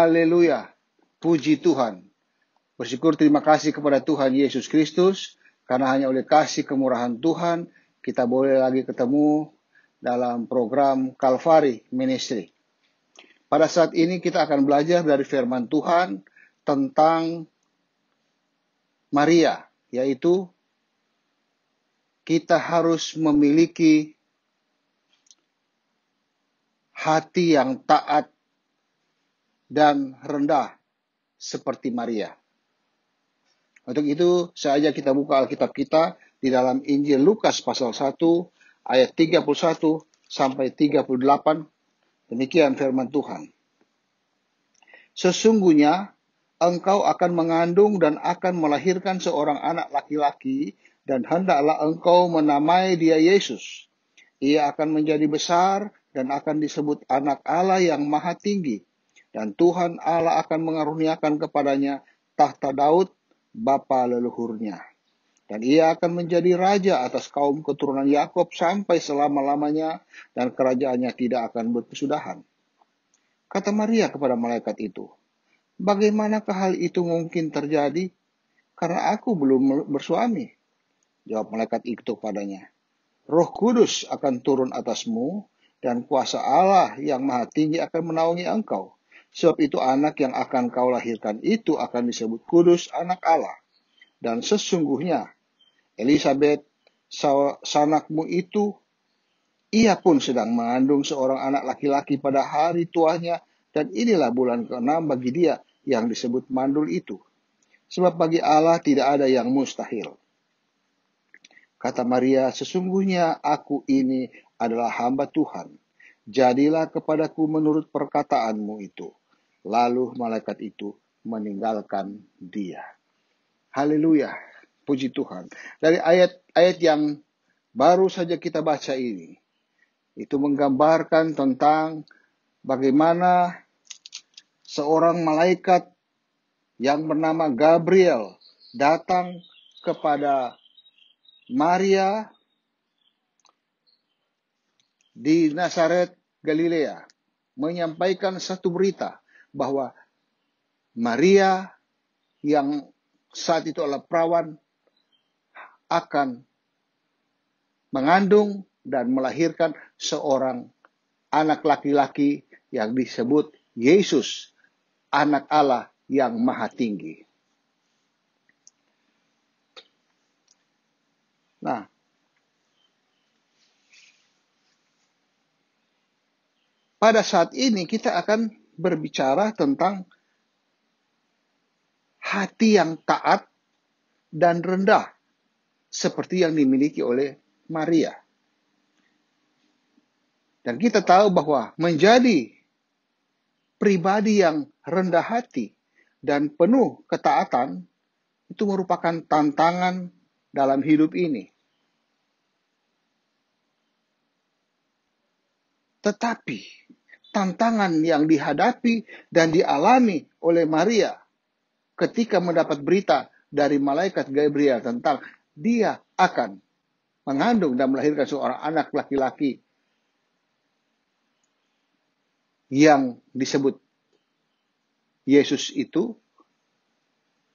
Haleluya. Puji Tuhan. Bersyukur terima kasih kepada Tuhan Yesus Kristus. Karena hanya oleh kasih kemurahan Tuhan, kita boleh lagi ketemu dalam program Calvary Ministry. Pada saat ini kita akan belajar dari firman Tuhan tentang Maria, yaitu kita harus memiliki hati yang taat dan rendah seperti Maria. Untuk itu, saja kita buka Alkitab kita di dalam Injil Lukas pasal 1 ayat 31 sampai 38. Demikian firman Tuhan. Sesungguhnya engkau akan mengandung dan akan melahirkan seorang anak laki-laki, dan hendaklah engkau menamai dia Yesus. Ia akan menjadi besar dan akan disebut anak Allah yang maha tinggi. Dan Tuhan Allah akan mengaruniakan kepadanya tahta Daud, bapa leluhurnya. Dan ia akan menjadi raja atas kaum keturunan Yakub sampai selama-lamanya, dan kerajaannya tidak akan berkesudahan. Kata Maria kepada malaikat itu, bagaimanakah hal itu mungkin terjadi? Karena aku belum bersuami. Jawab malaikat itu padanya, Roh Kudus akan turun atasmu, dan kuasa Allah yang maha tinggi akan menaungi engkau. Sebab itu anak yang akan kau lahirkan itu akan disebut kudus anak Allah. Dan sesungguhnya Elisabet, sanakmu itu, ia pun sedang mengandung seorang anak laki-laki pada hari tuanya, dan inilah bulan ke-6 bagi dia yang disebut mandul itu. Sebab bagi Allah tidak ada yang mustahil. Kata Maria, sesungguhnya aku ini adalah hamba Tuhan. Jadilah kepadaku menurut perkataanmu itu. Lalu malaikat itu meninggalkan dia. Haleluya, puji Tuhan. Dari ayat-ayat yang baru saja kita baca ini, itu menggambarkan tentang bagaimana seorang malaikat yang bernama Gabriel datang kepada Maria di Nazaret, Galilea, menyampaikan satu berita bahwa Maria yang saat itu adalah perawan akan mengandung dan melahirkan seorang anak laki-laki yang disebut Yesus, anak Allah yang maha tinggi. Nah, pada saat ini kita akan berbicara tentang hati yang taat dan rendah, seperti yang dimiliki oleh Maria. Dan kita tahu bahwa menjadi pribadi yang rendah hati dan penuh ketaatan itu merupakan tantangan dalam hidup ini. Tetapi tantangan yang dihadapi dan dialami oleh Maria ketika mendapat berita dari malaikat Gabriel tentang dia akan mengandung dan melahirkan seorang anak laki-laki yang disebut Yesus itu,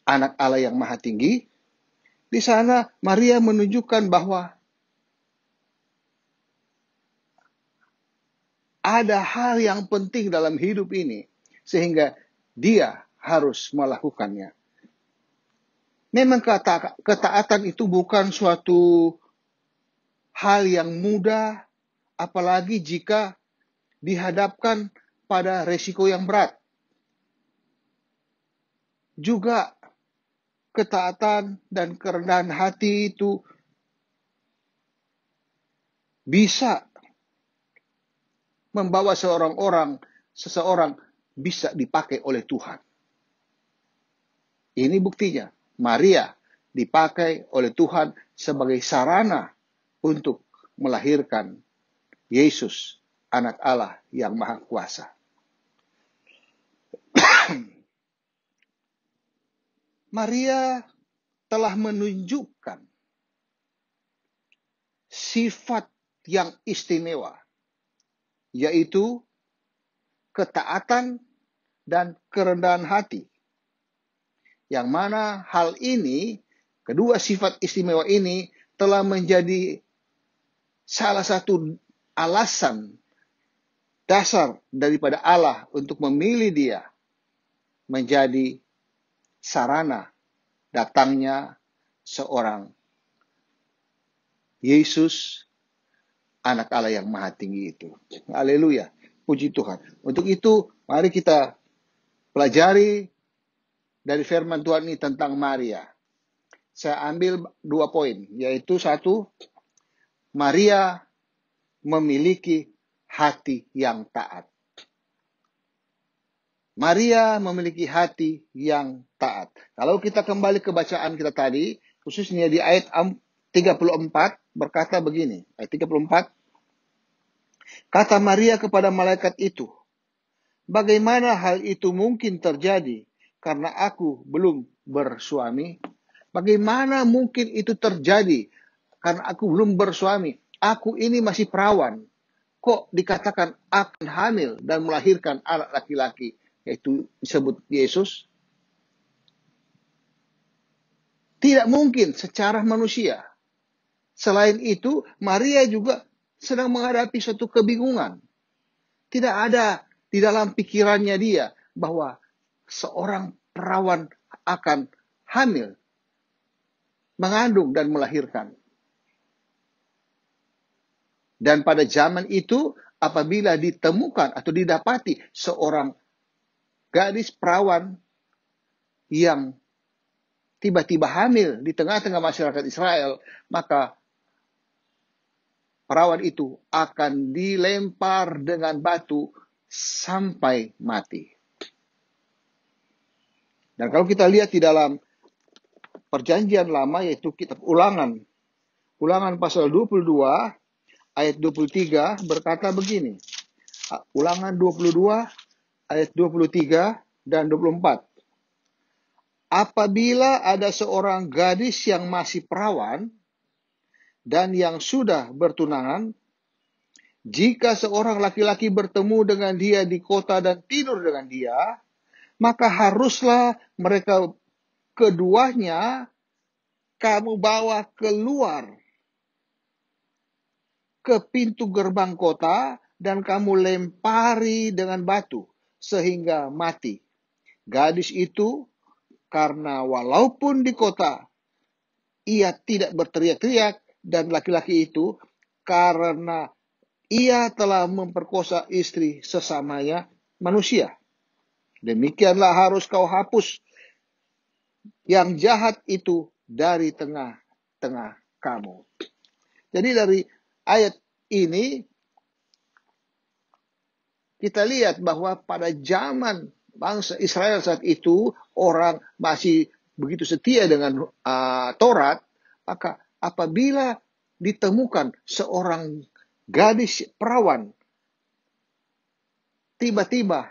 anak Allah yang maha tinggi. Di sana Maria menunjukkan bahwa ada hal yang penting dalam hidup ini, sehingga dia harus melakukannya. Memang ketaatan itu bukan suatu hal yang mudah, apalagi jika dihadapkan pada resiko yang berat. Juga ketaatan dan kerendahan hati itu bisa membawa seseorang bisa dipakai oleh Tuhan. Ini buktinya. Maria dipakai oleh Tuhan sebagai sarana untuk melahirkan Yesus, anak Allah yang maha kuasa. Maria telah menunjukkan sifat yang istimewa, yaitu ketaatan dan kerendahan hati. Yang mana hal ini, kedua sifat istimewa ini telah menjadi salah satu alasan dasar daripada Allah untuk memilih dia menjadi sarana datangnya seorang Yesus, anak Allah yang maha tinggi itu. Haleluya, puji Tuhan. Untuk itu, mari kita pelajari dari firman Tuhan ini tentang Maria. Saya ambil 2 poin, yaitu 1, Maria memiliki hati yang taat. Maria memiliki hati yang taat. Kalau kita kembali ke bacaan kita tadi, khususnya di ayat 34, berkata begini, ayat 34, kata Maria kepada malaikat itu, bagaimana hal itu mungkin terjadi karena aku belum bersuami? Bagaimana mungkin itu terjadi karena aku belum bersuami? Aku ini masih perawan. Kok dikatakan akan hamil dan melahirkan anak laki-laki, yaitu disebut Yesus? Tidak mungkin secara manusia. Selain itu, Maria juga sedang menghadapi suatu kebingungan. Tidak ada di dalam pikirannya dia bahwa seorang perawan akan hamil, mengandung dan melahirkan. Dan pada zaman itu, apabila ditemukan atau didapati seorang gadis perawan yang tiba-tiba hamil di tengah-tengah masyarakat Israel, maka perawan itu akan dilempar dengan batu sampai mati. Dan kalau kita lihat di dalam Perjanjian Lama, yaitu kitab Ulangan pasal 22 ayat 23 berkata begini. Ulangan 22 ayat 23 dan 24. Apabila ada seorang gadis yang masih perawan dan yang sudah bertunangan, jika seorang laki-laki bertemu dengan dia di kota dan tidur dengan dia, maka haruslah mereka keduanya kamu bawa keluar ke pintu gerbang kota dan kamu lempari dengan batu sehingga mati. Gadis itu, karena walaupun di kota ia tidak berteriak-teriak, dan laki-laki itu karena ia telah memperkosa istri sesamanya manusia. Demikianlah harus kau hapus yang jahat itu dari tengah-tengah kamu. Jadi dari ayat ini kita lihat bahwa pada zaman bangsa Israel saat itu, orang masih begitu setia dengan Taurat, maka apabila ditemukan seorang gadis perawan tiba-tiba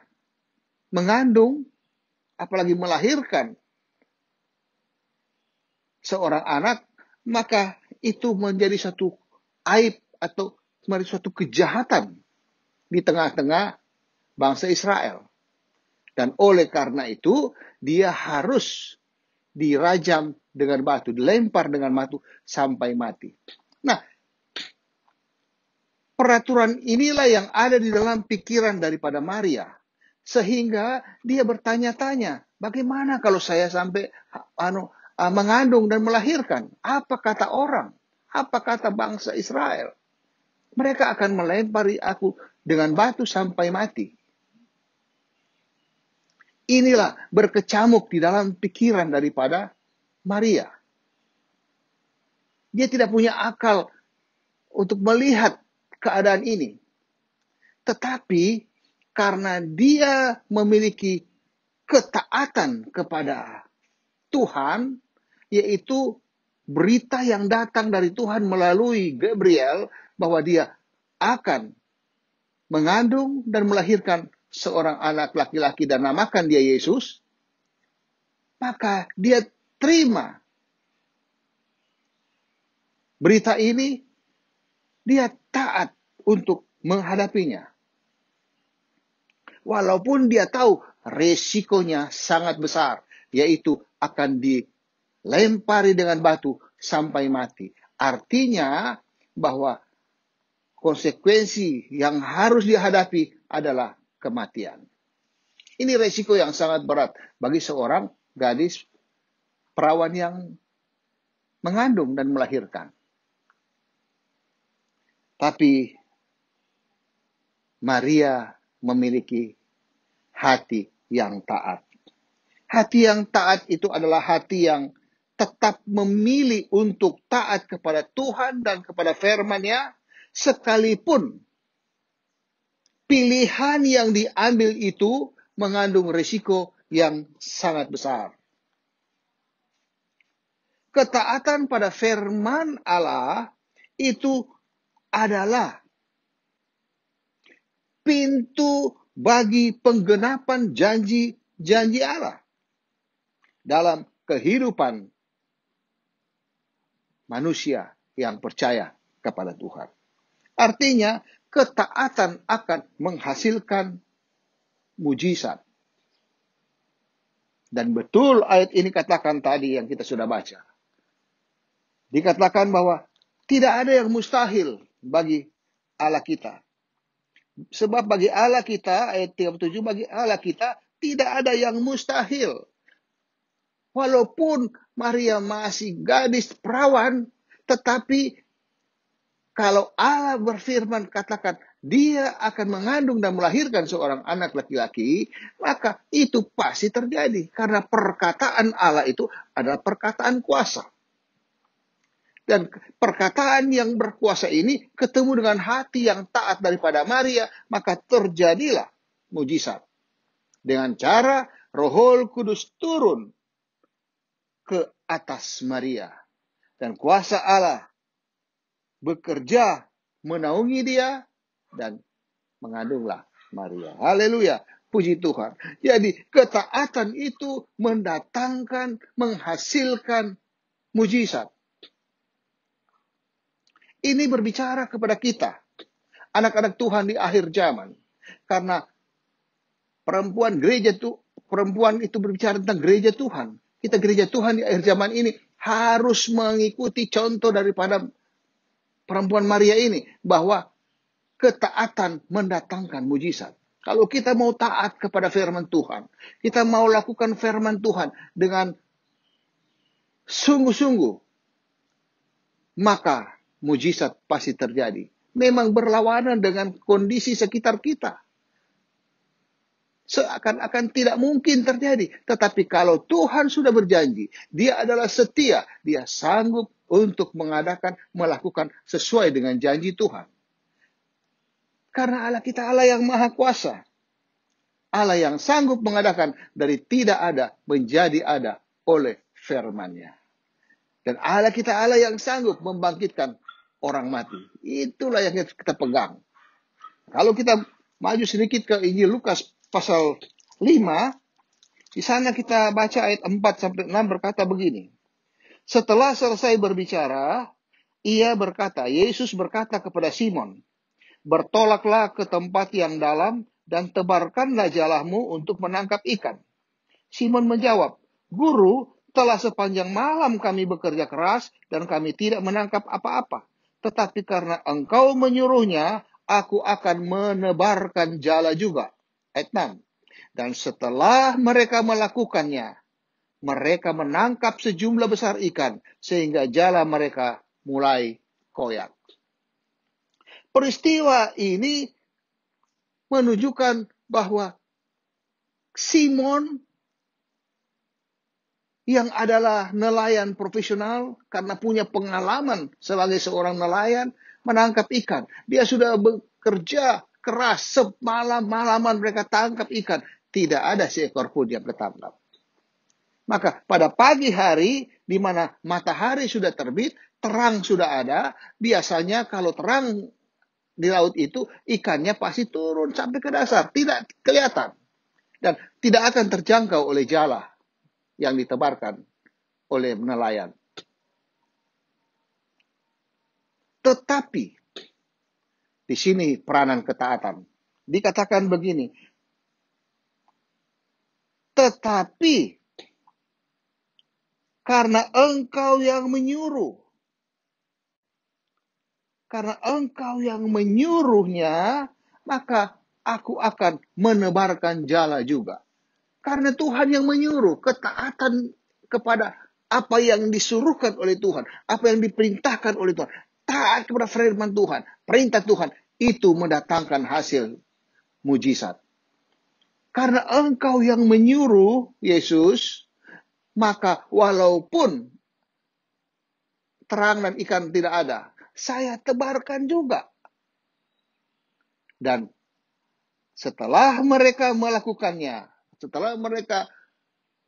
mengandung, apalagi melahirkan seorang anak, maka itu menjadi satu aib atau menjadi suatu kejahatan di tengah-tengah bangsa Israel. Dan oleh karena itu, dia harus dirajam dengan batu, dilempar dengan batu sampai mati. Nah, peraturan inilah yang ada di dalam pikiran daripada Maria. Sehingga dia bertanya-tanya, bagaimana kalau saya sampai mengandung dan melahirkan? Apa kata orang? Apa kata bangsa Israel? Mereka akan melempari aku dengan batu sampai mati. Inilah berkecamuk di dalam pikiran daripada Maria. Dia tidak punya akal untuk melihat keadaan ini. Tetapi karena dia memiliki ketaatan kepada Tuhan, yaitu berita yang datang dari Tuhan melalui Gabriel bahwa dia akan mengandung dan melahirkan seorang anak laki-laki dan namakan dia Yesus, maka dia terima berita ini, dia taat untuk menghadapinya. Walaupun dia tahu resikonya sangat besar, yaitu akan dilempari dengan batu sampai mati. Artinya bahwa konsekuensi yang harus dihadapi adalah kematian. Ini resiko yang sangat berat bagi seorang gadis perawan yang mengandung dan melahirkan. Tapi Maria memiliki hati yang taat. Hati yang taat itu adalah hati yang tetap memilih untuk taat kepada Tuhan dan kepada firman-Nya, sekalipun pilihan yang diambil itu mengandung risiko yang sangat besar. Ketaatan pada firman Allah itu adalah pintu bagi penggenapan janji-janji Allah dalam kehidupan manusia yang percaya kepada Tuhan. Artinya, ketaatan akan menghasilkan mujizat. Dan betul ayat ini katakan tadi yang kita sudah baca. Dikatakan bahwa tidak ada yang mustahil bagi Allah kita. Sebab bagi Allah kita, ayat 37, bagi Allah kita tidak ada yang mustahil. Walaupun Maria masih gadis perawan, tetapi kalau Allah berfirman katakan dia akan mengandung dan melahirkan seorang anak laki-laki, maka itu pasti terjadi. Karena perkataan Allah itu adalah perkataan kuasa. Dan perkataan yang berkuasa ini ketemu dengan hati yang taat daripada Maria, maka terjadilah mujizat. Dengan cara Roh Kudus turun ke atas Maria. Dan kuasa Allah bekerja menaungi dia dan mengandunglah Maria. Haleluya. Puji Tuhan. Jadi ketaatan itu mendatangkan, menghasilkan mujizat. Ini berbicara kepada kita, anak-anak Tuhan di akhir zaman. Karena perempuan itu berbicara tentang gereja Tuhan. Kita gereja Tuhan di akhir zaman ini harus mengikuti contoh daripada perempuan Maria ini, bahwa ketaatan mendatangkan mujizat. Kalau kita mau taat kepada firman Tuhan, kita mau lakukan firman Tuhan dengan sungguh-sungguh, maka mujizat pasti terjadi. Memang berlawanan dengan kondisi sekitar kita. Seakan-akan tidak mungkin terjadi. Tetapi kalau Tuhan sudah berjanji, dia adalah setia, dia sanggup untuk melakukan sesuai dengan janji Tuhan. Karena Allah kita Allah yang maha kuasa. Allah yang sanggup mengadakan dari tidak ada menjadi ada oleh firman-Nya. Dan Allah kita Allah yang sanggup membangkitkan orang mati. Itulah yang kita pegang. Kalau kita maju sedikit ke Injil Lukas pasal 5, di sana kita baca ayat 4-6 berkata begini. Setelah selesai berbicara, Yesus berkata kepada Simon, bertolaklah ke tempat yang dalam dan tebarkanlah jalahmu untuk menangkap ikan. Simon menjawab, Guru, telah sepanjang malam kami bekerja keras dan kami tidak menangkap apa-apa. Tetapi karena engkau menyuruhnya, aku akan menebarkan jala juga. Ayat 6. Dan setelah mereka melakukannya, mereka menangkap sejumlah besar ikan, sehingga jala mereka mulai koyak. Peristiwa ini menunjukkan bahwa Simon yang adalah nelayan profesional karena punya pengalaman sebagai seorang nelayan menangkap ikan. Dia sudah bekerja keras semalam-malaman mereka tangkap ikan. Tidak ada seekor pun yang ketangkap. Maka pada pagi hari di mana matahari sudah terbit, terang sudah ada, biasanya kalau terang di laut itu ikannya pasti turun sampai ke dasar, tidak kelihatan. Dan tidak akan terjangkau oleh jala yang ditebarkan oleh nelayan. Tetapi di sini peranan ketaatan. Dikatakan begini, Tetapi karena engkau yang menyuruh, maka aku akan menebarkan jala juga. Karena Tuhan yang menyuruh, ketaatan kepada apa yang disuruhkan oleh Tuhan, apa yang diperintahkan oleh Tuhan, taat kepada firman Tuhan, perintah Tuhan, itu mendatangkan hasil mujizat. Karena engkau yang menyuruh, Yesus, maka walaupun terang dan ikan tidak ada, saya tebarkan juga. Dan setelah mereka melakukannya, setelah mereka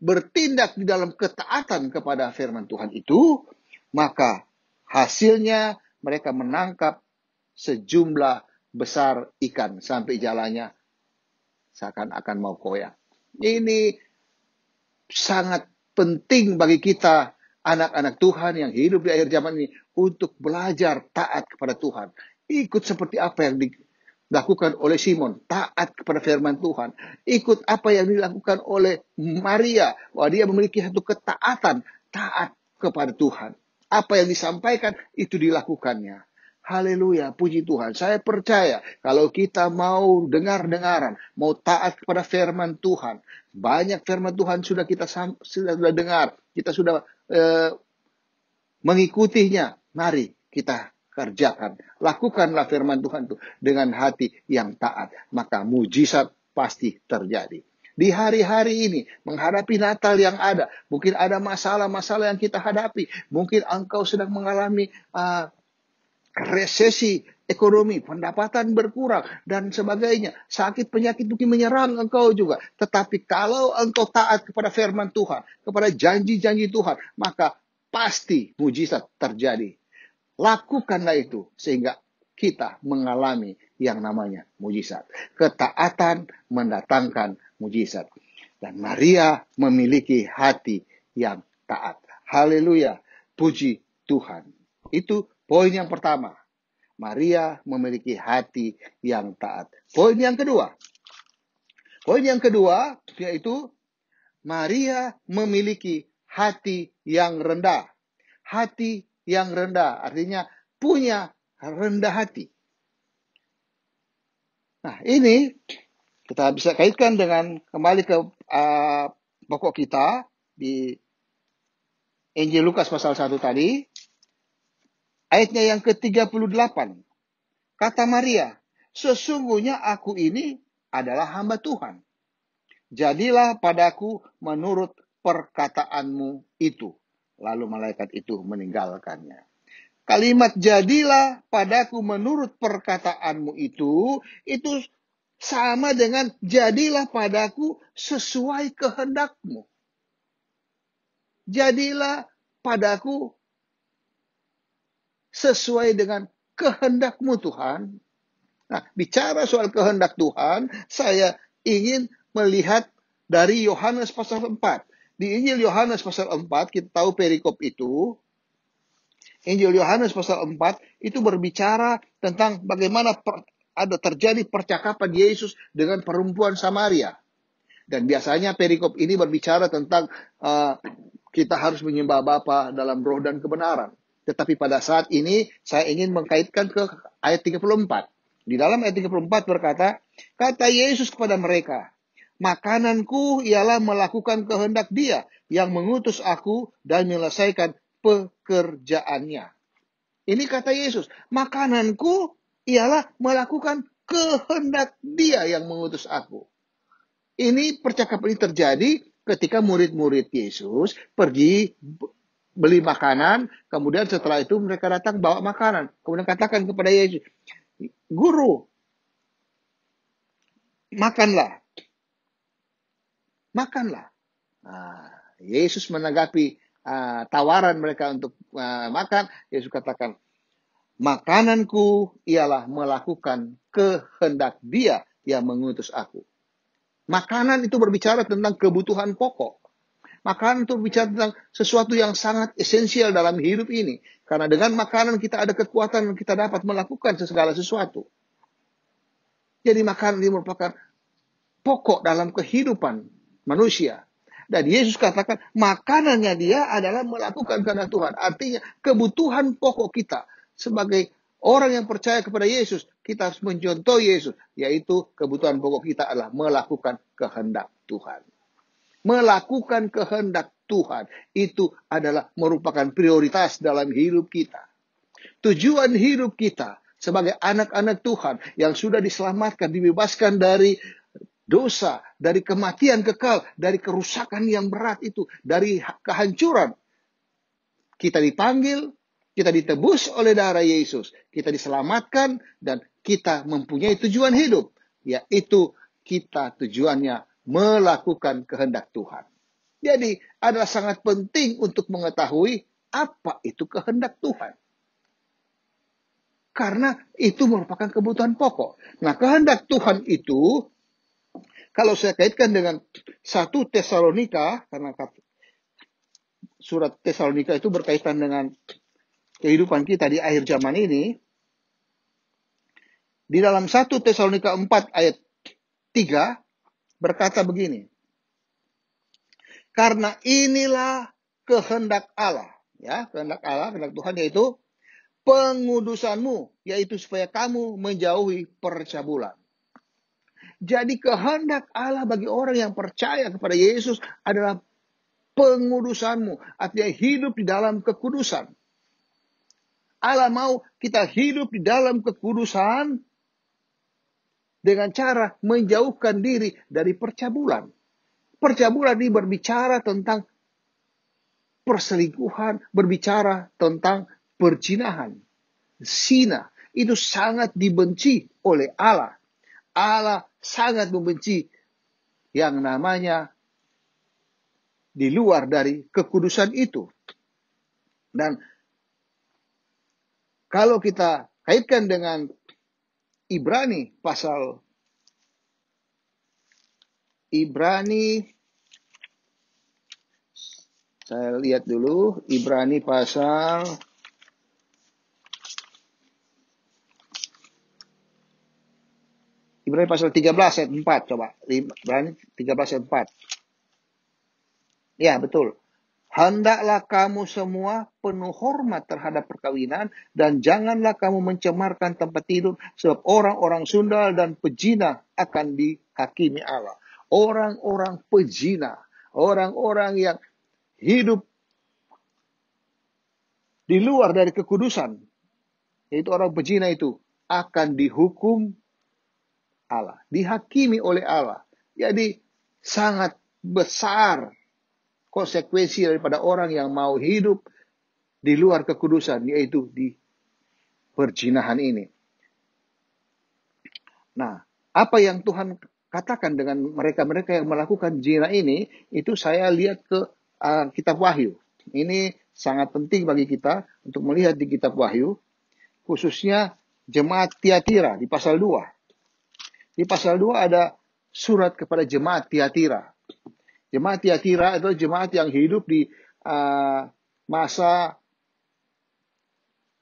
bertindak di dalam ketaatan kepada firman Tuhan itu, maka hasilnya mereka menangkap sejumlah besar ikan sampai jalannya seakan-akan mau koyak. Ini sangat penting bagi kita, anak-anak Tuhan yang hidup di akhir zaman ini, untuk belajar taat kepada Tuhan. Ikut seperti apa yang dilakukan oleh Simon, taat kepada firman Tuhan. Ikut apa yang dilakukan oleh Maria, bahwa dia memiliki satu ketaatan, taat kepada Tuhan. Apa yang disampaikan, itu dilakukannya. Haleluya, puji Tuhan. Saya percaya kalau kita mau dengar-dengaran, mau taat kepada firman Tuhan, banyak firman Tuhan sudah kita sudah dengar, kita sudah mengikutinya. Mari kita kerjakan. Lakukanlah firman Tuhan itu dengan hati yang taat. Maka mujizat pasti terjadi. Di hari-hari ini, menghadapi Natal yang ada, mungkin ada masalah-masalah yang kita hadapi. Mungkin engkau sedang mengalami resesi ekonomi, pendapatan berkurang, dan sebagainya. Sakit penyakit mungkin menyerang engkau juga. Tetapi kalau engkau taat kepada firman Tuhan, kepada janji-janji Tuhan, maka pasti mujizat terjadi. Lakukanlah itu sehingga kita mengalami yang namanya mujizat. Ketaatan mendatangkan mujizat. Dan Maria memiliki hati yang taat. Haleluya. Puji Tuhan. Itu poin yang pertama. Maria memiliki hati yang taat. Poin yang kedua. Poin yang kedua yaitu Maria memiliki hati yang rendah. Hati yang rendah artinya punya rendah hati. Nah, ini kita bisa kaitkan dengan kembali ke pokok kita di Injil Lukas pasal 1 tadi. Ayatnya yang ke-38. Kata Maria, sesungguhnya aku ini adalah hamba Tuhan. Jadilah padaku menurut perkataanmu itu. Lalu malaikat itu meninggalkannya. Kalimat jadilah padaku menurut perkataanmu itu sama dengan jadilah padaku sesuai kehendakmu. Jadilah padaku sesuai dengan kehendakmu Tuhan. Nah, bicara soal kehendak Tuhan, saya ingin melihat dari Yohanes pasal 4. Di Injil Yohanes pasal 4, kita tahu perikop itu. Injil Yohanes pasal 4 itu berbicara tentang bagaimana ada terjadi percakapan Yesus dengan perempuan Samaria. Dan biasanya perikop ini berbicara tentang kita harus menyembah Bapa dalam roh dan kebenaran. Tetapi pada saat ini saya ingin mengkaitkan ke ayat 34. Di dalam ayat 34 berkata, kata Yesus kepada mereka, makananku ialah melakukan kehendak Dia yang mengutus aku dan menyelesaikan pekerjaannya. Ini kata Yesus, makananku ialah melakukan kehendak Dia yang mengutus aku. Ini percakapan ini terjadi ketika murid-murid Yesus pergi beli makanan, kemudian setelah itu mereka datang bawa makanan. Kemudian katakan kepada Yesus, Guru, makanlah. Makanlah. Nah, Yesus menanggapi tawaran mereka untuk makan. Yesus katakan, makananku ialah melakukan kehendak Dia yang mengutus aku. Makanan itu berbicara tentang kebutuhan pokok. Makanan itu berbicara tentang sesuatu yang sangat esensial dalam hidup ini. Karena dengan makanan kita ada kekuatan, kita dapat melakukan segala sesuatu. Jadi makanan ini merupakan pokok dalam kehidupan manusia. Dan Yesus katakan makanannya dia adalah melakukan kehendak Tuhan. Artinya kebutuhan pokok kita sebagai orang yang percaya kepada Yesus, kita harus mencontoh Yesus. Yaitu kebutuhan pokok kita adalah melakukan kehendak Tuhan. Melakukan kehendak Tuhan itu adalah merupakan prioritas dalam hidup kita. Tujuan hidup kita sebagai anak-anak Tuhan yang sudah diselamatkan, dibebaskan dari dosa, dari kematian kekal, dari kerusakan yang berat itu, dari kehancuran. Kita dipanggil, kita ditebus oleh darah Yesus, kita diselamatkan, dan kita mempunyai tujuan hidup, yaitu kita tujuannya melakukan kehendak Tuhan. Jadi adalah sangat penting untuk mengetahui apa itu kehendak Tuhan. Karena itu merupakan kebutuhan pokok. Nah, kehendak Tuhan itu, kalau saya kaitkan dengan 1 Tesalonika, karena surat Tesalonika itu berkaitan dengan kehidupan kita di akhir zaman ini, di dalam 1 Tesalonika 4 ayat 3 berkata begini, karena inilah kehendak Allah, ya, kehendak Allah, kehendak Tuhan yaitu pengudusanmu, yaitu supaya kamu menjauhi percabulan. Jadi kehendak Allah bagi orang yang percaya kepada Yesus adalah pengudusanmu, artinya hidup di dalam kekudusan. Allah mau kita hidup di dalam kekudusan dengan cara menjauhkan diri dari percabulan. Percabulan ini berbicara tentang perselingkuhan, berbicara tentang perzinahan. Zina itu sangat dibenci oleh Allah. Allah sangat membenci yang namanya di luar dari kekudusan itu. Dan kalau kita kaitkan dengan Ibrani saya lihat dulu, Ibrani pasal 13 ayat 4, coba. Ibrani 13 ayat 4. Ya, betul. Hendaklah kamu semua penuh hormat terhadap perkawinan, dan janganlah kamu mencemarkan tempat tidur, sebab orang-orang sundal dan pezina akan dihakimi Allah. Orang-orang pezina, orang-orang yang hidup di luar dari kekudusan, yaitu orang pezina itu, akan dihukum Allah, dihakimi oleh Allah. Jadi sangat besar konsekuensi daripada orang yang mau hidup di luar kekudusan, yaitu di perzinahan ini. Nah, apa yang Tuhan katakan dengan mereka-mereka yang melakukan zina ini, itu saya lihat ke kitab Wahyu. Ini sangat penting bagi kita untuk melihat di kitab Wahyu, khususnya jemaat Tiatira di pasal 2. Di pasal 2 ada surat kepada jemaat Tiatira. Jemaat Tiatira itu jemaat yang hidup di masa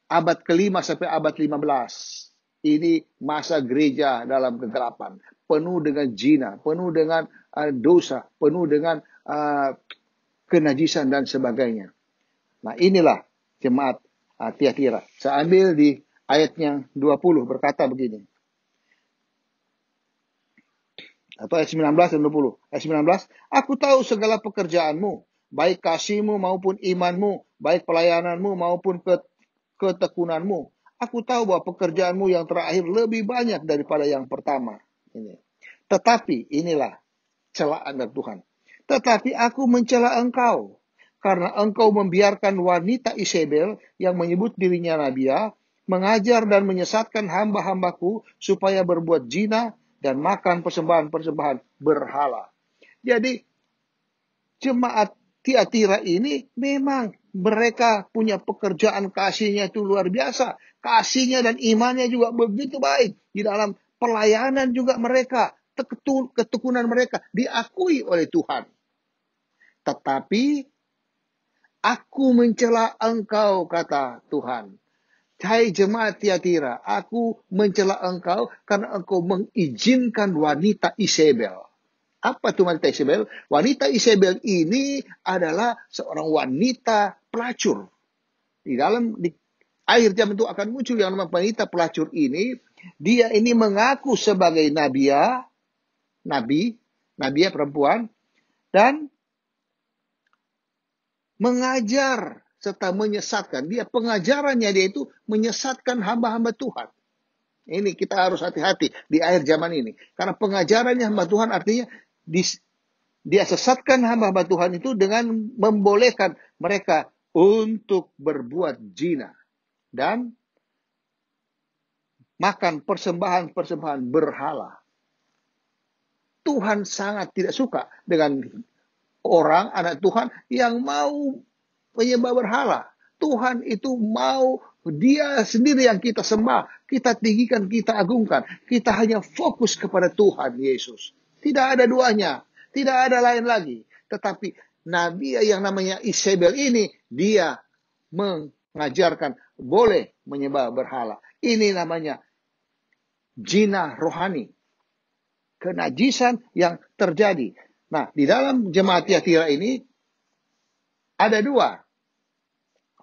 abad ke-5 sampai abad 15. Ini masa gereja dalam kegelapan, penuh dengan zina, penuh dengan dosa, penuh dengan kenajisan dan sebagainya. Nah, inilah jemaat Tiatira. Saya ambil di ayatnya 20 berkata begini. Atau ayat 19 dan 20. Ayat 19, aku tahu segala pekerjaanmu, baik kasihmu maupun imanmu, baik pelayananmu maupun ketekunanmu. Aku tahu bahwa pekerjaanmu yang terakhir lebih banyak daripada yang pertama. Ini. Tetapi inilah celaan dari Tuhan. Tetapi aku mencela engkau, karena engkau membiarkan wanita Isabel yang menyebut dirinya Nabiya, mengajar dan menyesatkan hamba-hambaku supaya berbuat zina dan makan persembahan-persembahan berhala. Jadi jemaat Tiatira ini memang mereka punya pekerjaan kasihnya itu luar biasa. Kasihnya dan imannya juga begitu baik. Di dalam pelayanan juga mereka, ketekunan mereka diakui oleh Tuhan. Tetapi aku mencela engkau, kata Tuhan. Hai jemaat Tiatira, aku mencela engkau karena engkau mengizinkan wanita Isabel. Apa tuh wanita Isabel? Wanita Isabel ini adalah seorang wanita pelacur. Di akhir zaman itu akan muncul yang namanya wanita pelacur ini. Dia ini mengaku sebagai nabi perempuan, dan mengajar serta menyesatkan. Pengajarannya dia itu menyesatkan hamba-hamba Tuhan. Ini kita harus hati-hati di akhir zaman ini. Karena pengajarannya hamba Tuhan artinya dia sesatkan hamba-hamba Tuhan itu dengan membolehkan mereka untuk berbuat zina dan makan persembahan-persembahan berhala. Tuhan sangat tidak suka dengan orang, anak Tuhan yang mau menyembah berhala. Tuhan itu mau dia sendiri yang kita sembah, kita tinggikan, kita agungkan. Kita hanya fokus kepada Tuhan Yesus. Tidak ada duanya, tidak ada lain lagi. Tetapi nabi yang namanya Isabel ini, dia mengajarkan boleh menyembah berhala. Ini namanya zina rohani. Kenajisan yang terjadi. Nah, di dalam jemaat Tiatira ini ada dua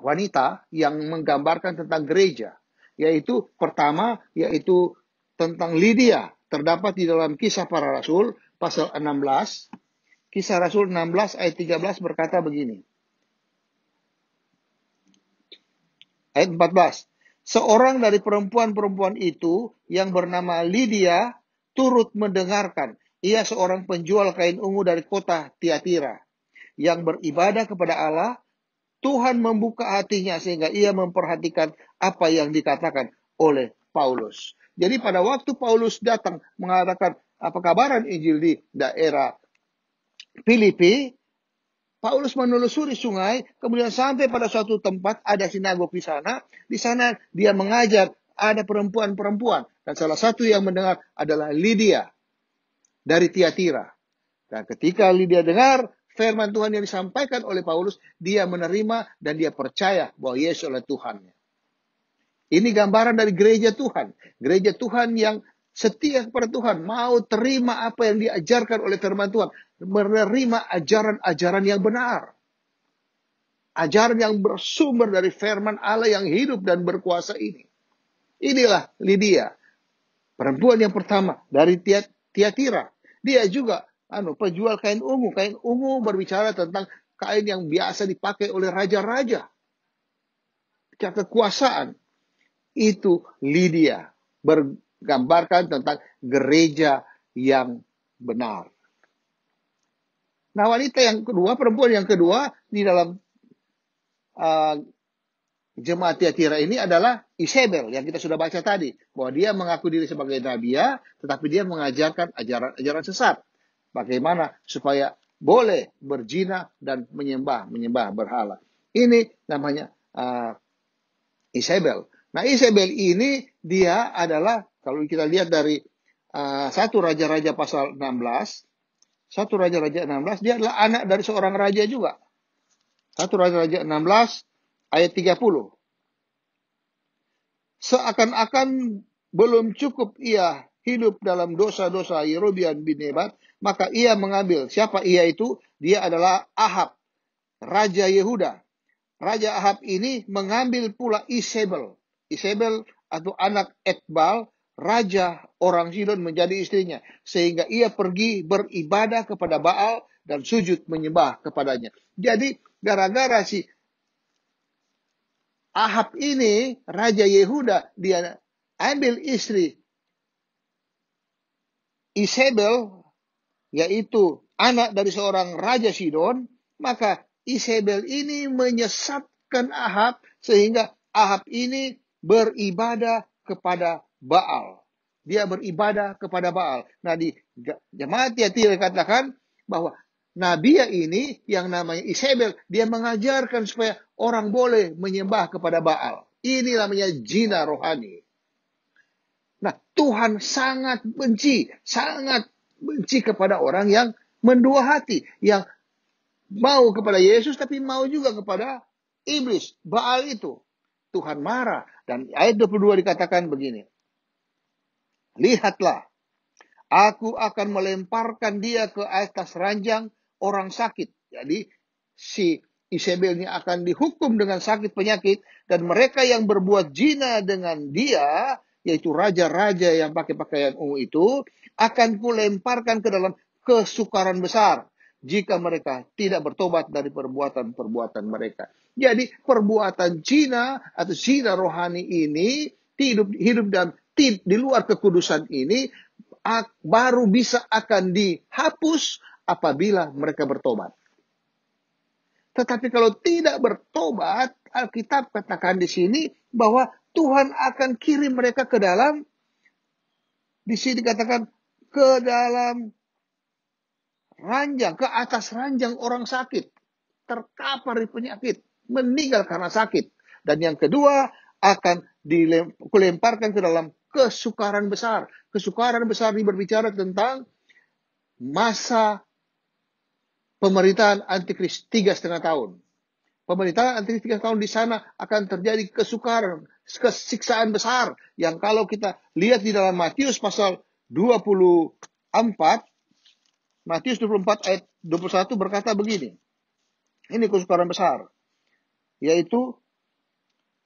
wanita yang menggambarkan tentang gereja. Yaitu pertama, yaitu tentang Lydia. Terdapat di dalam Kisah Para Rasul, pasal 16. Kisah Rasul 16 ayat 13 berkata begini. Ayat 14. Seorang dari perempuan-perempuan itu yang bernama Lydia turut mendengarkan. Ia seorang penjual kain ungu dari kota Tiatira yang beribadah kepada Allah. Tuhan membuka hatinya sehingga ia memperhatikan apa yang dikatakan oleh Paulus. Jadi pada waktu Paulus datang mengatakan apa kabaran Injil di daerah Filipi, Paulus menelusuri sungai, kemudian sampai pada suatu tempat ada sinagog di sana. Di sana dia mengajar, ada perempuan-perempuan, dan salah satu yang mendengar adalah Lydia dari Tiatira. Dan ketika Lydia dengar firman Tuhan yang disampaikan oleh Paulus, dia menerima dan dia percaya bahwa Yesus adalah Tuhannya. Ini gambaran dari gereja Tuhan. Gereja Tuhan yang setia kepada Tuhan, mau terima apa yang diajarkan oleh firman Tuhan, menerima ajaran-ajaran yang benar. Ajaran yang bersumber dari firman Allah yang hidup dan berkuasa ini. Inilah Lydia, perempuan yang pertama dari Tiatira. Dia juga penjual kain ungu. Kain ungu berbicara tentang kain yang biasa dipakai oleh raja-raja. Kekuasaan. Itu Lydia. Bergambarkan tentang gereja yang benar. Nah, wanita yang kedua, perempuan yang kedua di dalam jemaat Tiatira ini adalah Isabel yang kita sudah baca tadi. Bahwa dia mengaku diri sebagai nabi, tetapi dia mengajarkan ajaran-ajaran sesat. Bagaimana supaya boleh berzina dan menyembah berhala. Ini namanya Isabel. Nah, Isabel ini dia adalah, kalau kita lihat dari 1 Raja-Raja pasal 16, 1 Raja-Raja 16, dia adalah anak dari seorang raja juga. 1 Raja-Raja 16 ayat 30. Seakan-akan belum cukup ia hidup dalam dosa-dosa Yerobeam bin Nebat, maka ia mengambil. Siapa ia itu? Dia adalah Ahab, Raja Yehuda. Raja Ahab ini mengambil pula Isabel. Isabel atau anak Etbal, raja orang Sidon, menjadi istrinya. Sehingga ia pergi beribadah kepada Baal dan sujud menyembah kepadanya. Jadi gara-gara si Ahab ini, Raja Yehuda, dia ambil istri Isabel, yaitu anak dari seorang Raja Sidon, maka Isabel ini menyesatkan Ahab, sehingga Ahab ini beribadah kepada Baal. Dia beribadah kepada Baal. Nah, di jemaat Tiatira katakan bahwa nabi ini yang namanya Isabel, dia mengajarkan supaya orang boleh menyembah kepada Baal. Ini namanya zina rohani. Nah, Tuhan sangat benci kepada orang yang mendua hati, yang mau kepada Yesus tapi mau juga kepada iblis, Baal itu. Tuhan marah. Dan ayat 22 dikatakan begini. Lihatlah, Aku akan melemparkan dia ke atas ranjang orang sakit. Jadi si Isabel ini akan dihukum dengan sakit penyakit, dan mereka yang berbuat zina dengan dia, yaitu raja-raja yang pakai pakaian ungu itu, akan kulemparkan ke dalam kesukaran besar jika mereka tidak bertobat dari perbuatan-perbuatan mereka. Jadi perbuatan zina atau zina rohani ini, hidup dan di luar kekudusan ini, baru bisa akan dihapus apabila mereka bertobat. Tetapi kalau tidak bertobat, Alkitab katakan di sini bahwa Tuhan akan kirim mereka ke dalam, di sini dikatakan ke dalam ranjang, ke atas ranjang orang sakit, terkapar di penyakit, meninggal karena sakit. Dan yang kedua, akan dilemparkan ke dalam kesukaran besar. Kesukaran besar ini berbicara tentang masa pemerintahan Antikris 3,5 tahun. Pemerintahan Antikris 3 tahun di sana akan terjadi kesukaran, kesiksaan besar. Yang kalau kita lihat di dalam Matius pasal 24, Matius 24 ayat 21 berkata begini. Ini kesukaran besar. Yaitu,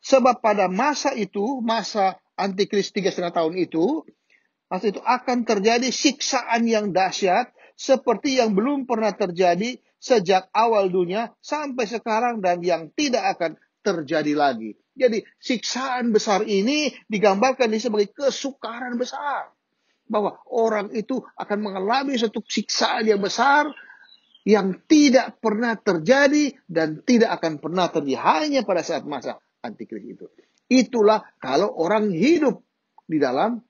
sebab pada masa itu, masa Antikris 3,5 tahun itu, masa itu akan terjadi siksaan yang dahsyat seperti yang belum pernah terjadi sejak awal dunia sampai sekarang dan yang tidak akan terjadi lagi. Jadi siksaan besar ini digambarkan sebagai kesukaran besar. Bahwa orang itu akan mengalami satu siksaan yang besar yang tidak pernah terjadi dan tidak akan pernah terjadi hanya pada saat masa Antikris itu. Itulah kalau orang hidup di dalam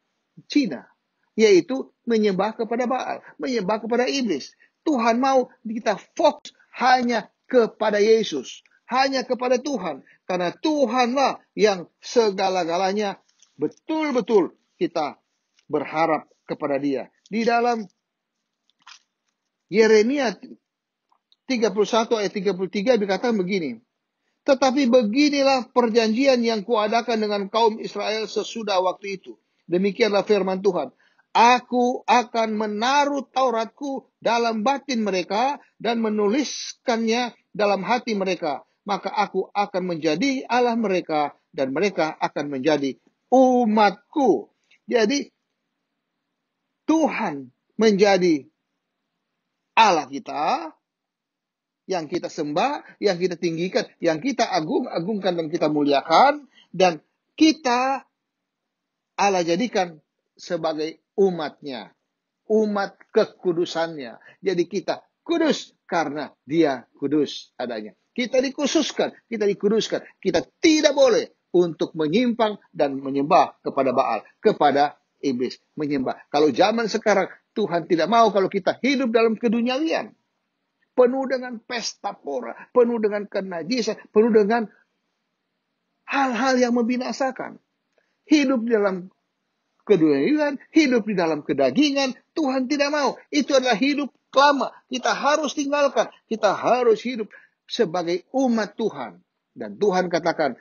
zina, yaitu menyembah kepada Baal, menyembah kepada iblis. Tuhan mau kita fokus hanya kepada Yesus, hanya kepada Tuhan, karena Tuhanlah yang segala-galanya. Betul-betul kita berharap kepada Dia. Di dalam Yeremia 31 ayat 33 dikatakan begini. Tetapi beginilah perjanjian yang kuadakan dengan kaum Israel sesudah waktu itu. Demikianlah firman Tuhan. Aku akan menaruh Tauratku dalam batin mereka dan menuliskannya dalam hati mereka. Maka aku akan menjadi Allah mereka dan mereka akan menjadi umatku. Jadi Tuhan menjadi Allah kita, yang kita sembah, yang kita tinggikan, yang kita agungkan dan kita muliakan, dan kita Allah jadikan sebagai umatnya, umat kekudusannya. Jadi kita kudus karena Dia kudus adanya. Kita dikhususkan, kita dikuduskan. Kita tidak boleh untuk menyimpang dan menyembah kepada Baal, kepada iblis, menyembah. Kalau zaman sekarang Tuhan tidak mau kalau kita hidup dalam keduniawian, penuh dengan pesta pora, penuh dengan kenajisan, penuh dengan hal-hal yang membinasakan. Hidup di dalam keduniawian, hidup di dalam kedagingan, Tuhan tidak mau. Itu adalah hidup lama. Kita harus tinggalkan. Kita harus hidup sebagai umat Tuhan. Dan Tuhan katakan,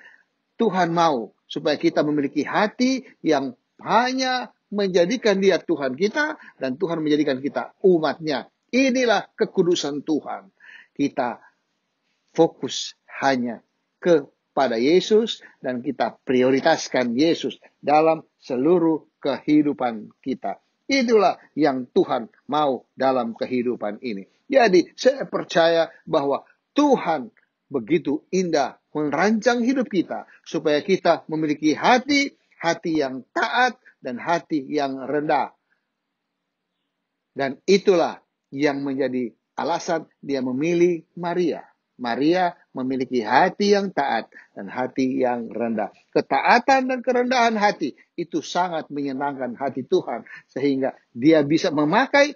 Tuhan mau supaya kita memiliki hati yang hanya menjadikan Dia Tuhan kita, dan Tuhan menjadikan kita umatnya. Inilah kekudusan Tuhan. Kita fokus hanya kepada Yesus dan kita prioritaskan Yesus dalam seluruh kehidupan kita. Itulah yang Tuhan mau dalam kehidupan ini. Jadi saya percaya bahwa Tuhan begitu indah merancang hidup kita supaya kita memiliki hati yang taat dan hati yang rendah. Dan itulah yang menjadi alasan Dia memilih Maria. Maria memiliki hati yang taat dan hati yang rendah. Ketaatan dan kerendahan hati itu sangat menyenangkan hati Tuhan, sehingga Dia bisa memakai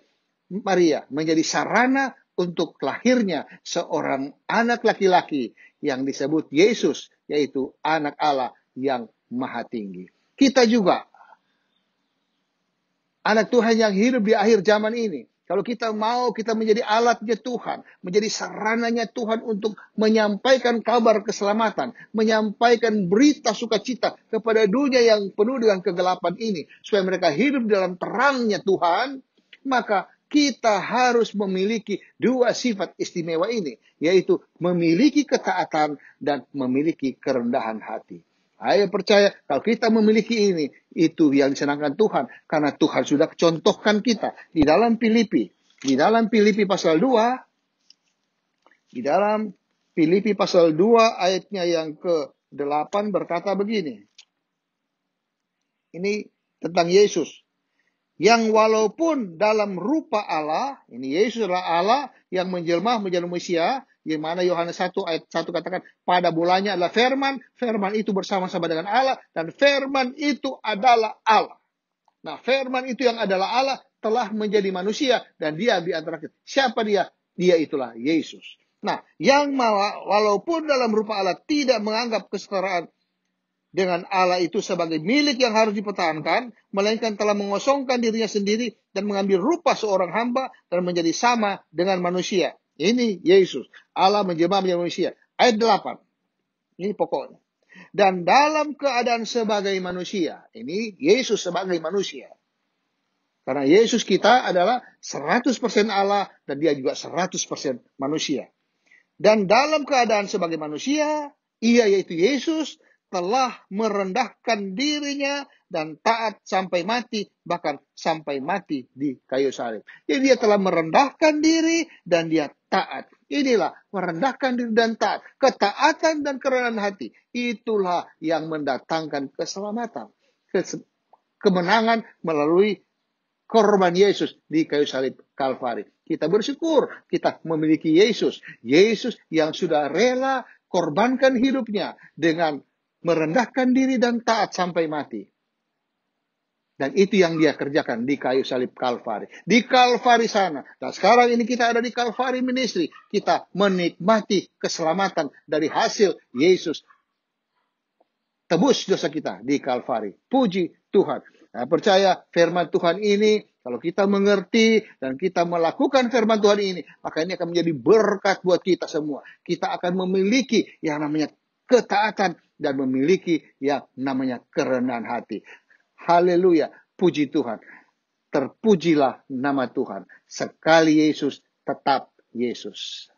Maria menjadi sarana untuk lahirnya seorang anak laki-laki yang disebut Yesus, yaitu anak Allah yang maha tinggi. Kita juga anak Tuhan yang hidup di akhir zaman ini, Kalau kita mau kita menjadi alatnya Tuhan, menjadi sarananya Tuhan untuk menyampaikan kabar keselamatan, menyampaikan berita sukacita kepada dunia yang penuh dengan kegelapan ini, supaya mereka hidup dalam terangnya Tuhan, maka kita harus memiliki dua sifat istimewa ini, yaitu memiliki ketaatan dan memiliki kerendahan hati. Saya percaya kalau kita memiliki ini, itu yang disenangkan Tuhan. Karena Tuhan sudah contohkan kita di dalam Filipi. Di dalam Filipi pasal 2, di dalam Filipi pasal 2 ayatnya yang ke-8 berkata begini. Ini tentang Yesus. Yang walaupun dalam rupa Allah, ini Yesus adalah Allah yang menjelma menjadi manusia, yang mana Yohanes 1 ayat 1 katakan, pada mulanya adalah firman, firman itu bersama-sama dengan Allah, dan firman itu adalah Allah. Nah, firman itu yang adalah Allah telah menjadi manusia, dan dia di antara kita. Siapa dia? Dia itulah Yesus. Nah, yang walaupun dalam rupa Allah tidak menganggap kesetaraan dengan Allah itu sebagai milik yang harus dipertahankan, melainkan telah mengosongkan dirinya sendiri dan mengambil rupa seorang hamba dan menjadi sama dengan manusia. Ini Yesus. Allah menjelma menjadi manusia. Ayat 8. Ini pokoknya. Dan dalam keadaan sebagai manusia. Ini Yesus sebagai manusia. Karena Yesus kita adalah 100% Allah dan dia juga 100% manusia. Dan dalam keadaan sebagai manusia, ia yaitu Yesus telah merendahkan dirinya dan taat sampai mati, bahkan sampai mati di kayu salib. Jadi dia telah merendahkan diri dan dia taat. Inilah merendahkan diri dan taat. Ketaatan dan kerendahan hati. Itulah yang mendatangkan keselamatan. Kemenangan melalui korban Yesus di kayu salib Kalvari. Kita bersyukur kita memiliki Yesus. Yesus yang sudah rela korbankan hidupnya dengan merendahkan diri dan taat sampai mati. Dan itu yang dia kerjakan di kayu salib Kalvari. Di Kalvari sana. Dan sekarang ini kita ada di Kalvari Ministry. Kita menikmati keselamatan dari hasil Yesus tebus dosa kita di Kalvari. Puji Tuhan. Saya percaya firman Tuhan ini, kalau kita mengerti dan kita melakukan firman Tuhan ini, maka ini akan menjadi berkat buat kita semua. Kita akan memiliki yang namanya ketaatan dan memiliki yang namanya kerendahan hati. Haleluya, puji Tuhan. Terpujilah nama Tuhan. Sekali Yesus, tetap Yesus.